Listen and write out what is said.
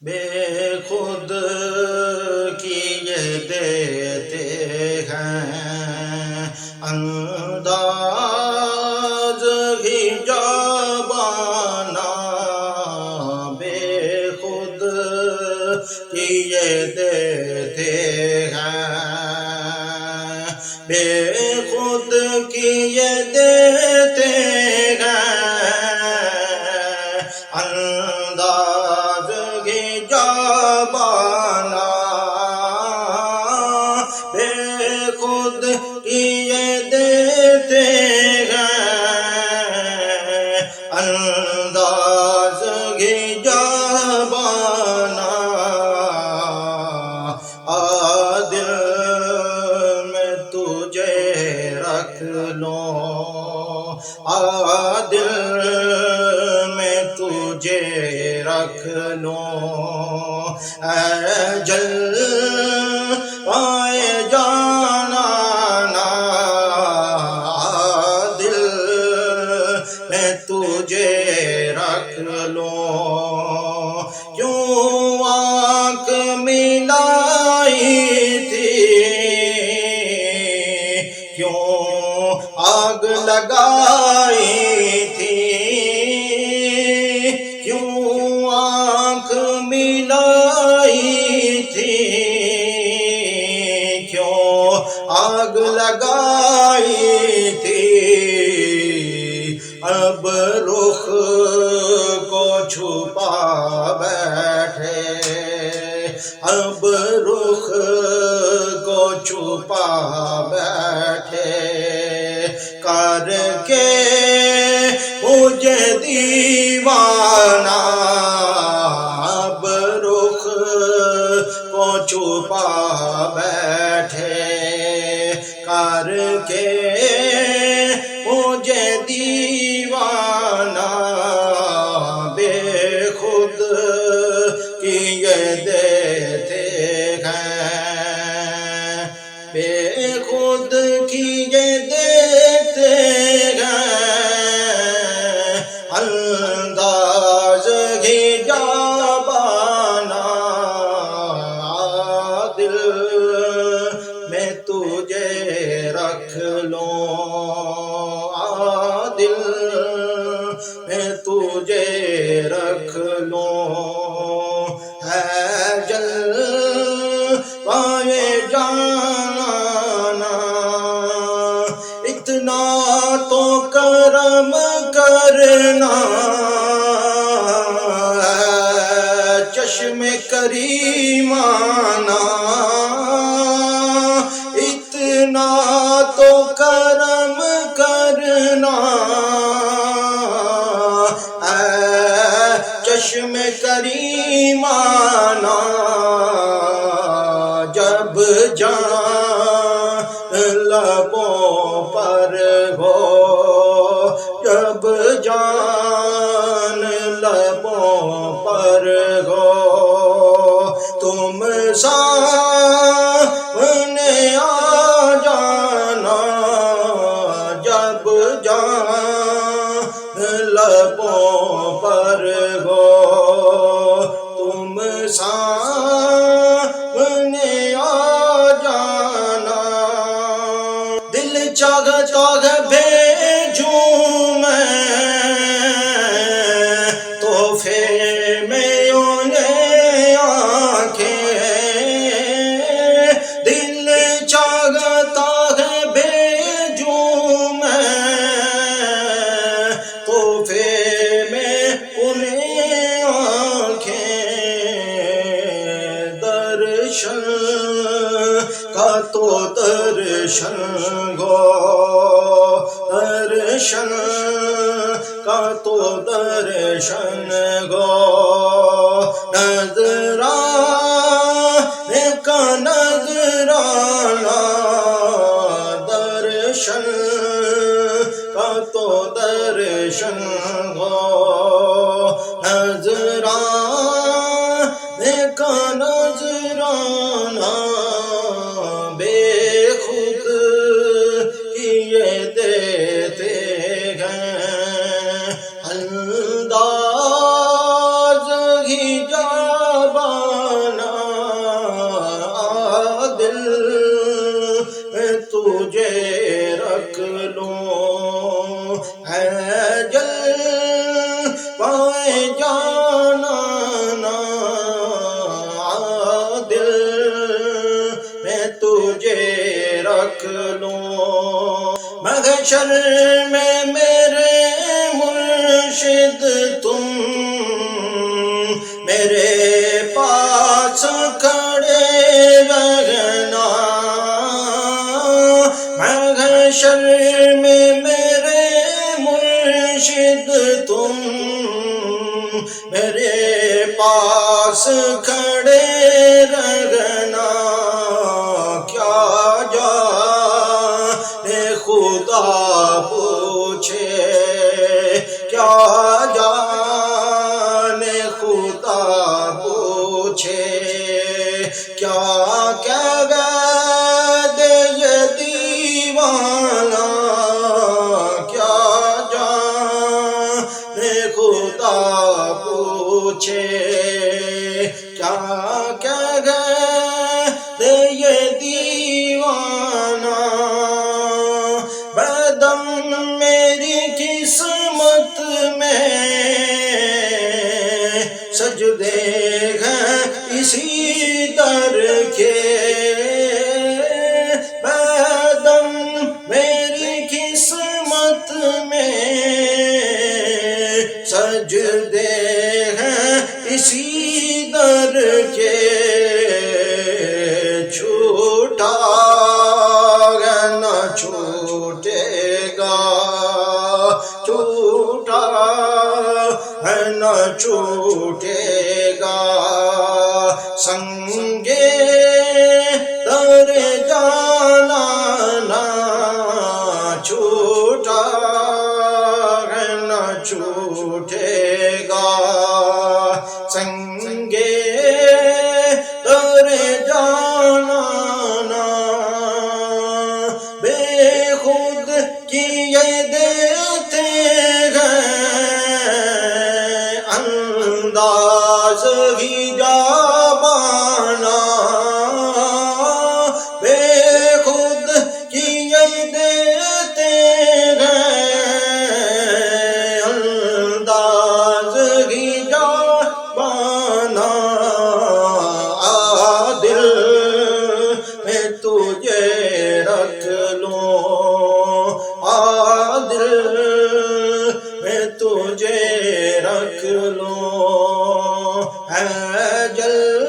بے خود کیے دیتے ہیں انداز ہی جبانہ، بے خود کیے دیتے ہیں، بے خود کیے دیتے ہیں انداز ہی جبانہ، بے خود کیے دیتے ہیں انداز ہی جبانہ، دل میں تجھے رکھ لوں، دل میں تجھے رکھ لوں، اے جلوۂ جانانا، دل میں تجھے رکھ لوں، کیوں آنکھ ملائی تھی، کیوں آگ لگائی تھی، کیوں آنکھ ملائی تھی، کیوں آگ لگائی تھی، اب رخ کو چھپا بیٹھے، اب رخ کو چھپا بیٹھے، کر کے مجھے دیوانہ، اب رخ کو چھپا بیٹھے، کر کے مجھے دیوانہ، بے خود کیے دیتے ہیں، بے خود کیے دیتے ہیں انداز ہی جبانہ، دل میں تجھے رکھ لوں، دل میں تجھے رکھ لوں، ہے جلوۂ جانانا، اتنا تو کرم کرنا، چشم کریمانہ، اتنا تو کرم کرنا، اے چشم کریمانہ، جب جان لبوں پر ہو، جب جان لبوں پر ہو، تم سامنے آ جانا، جب جان لبوں پر ہو، تم سامنے آ جانا، دل چاہتا ہے بھیجوں میں تحفے میں انہیں آنکھیں، دل چاہتا ہے بھیجوں میں تحفے میں انہیں آنکھیں، درشن کا تو درشن گو، درشن کا تو درشن گو، نذرانے کا نذرانہ، درشن کا تو درشن گو، نذرانے کا نذرانہ، بے خود کیے دیتے ہیں انداز ہی جب رکھ لوں محشر میں میرے مرشد تم میرے پاس کھڑے رہنا محشر میں میرے مرشد تم میرے پاس کھڑے رہنا کیا جانے خدا پوچھے کیا جانے خدا پوچھے کیا دے یہ دیوانہ کیا جانے خدا پوچھے کیا دے یہ دیوانہ بدم میری قسمت میں سجدے ہیں اسی در کے بدم میری قسمت میں سجدے ہیں اسی در کے چھوٹا نہ چھوٹے گا چھوٹا ہے نہ چھوٹے گا سنگے در جانا نہ چھوٹا ہے نہ چھوٹے گا سنگے در جانا نہ بے خود کیے دیتے ہیں انداز ہی جابانا بے خود کیے دیتے ہیں انداز ہی جابانا دل میں تجھے رکھ لوں دل میں تجھے رکھ لوں ہے جل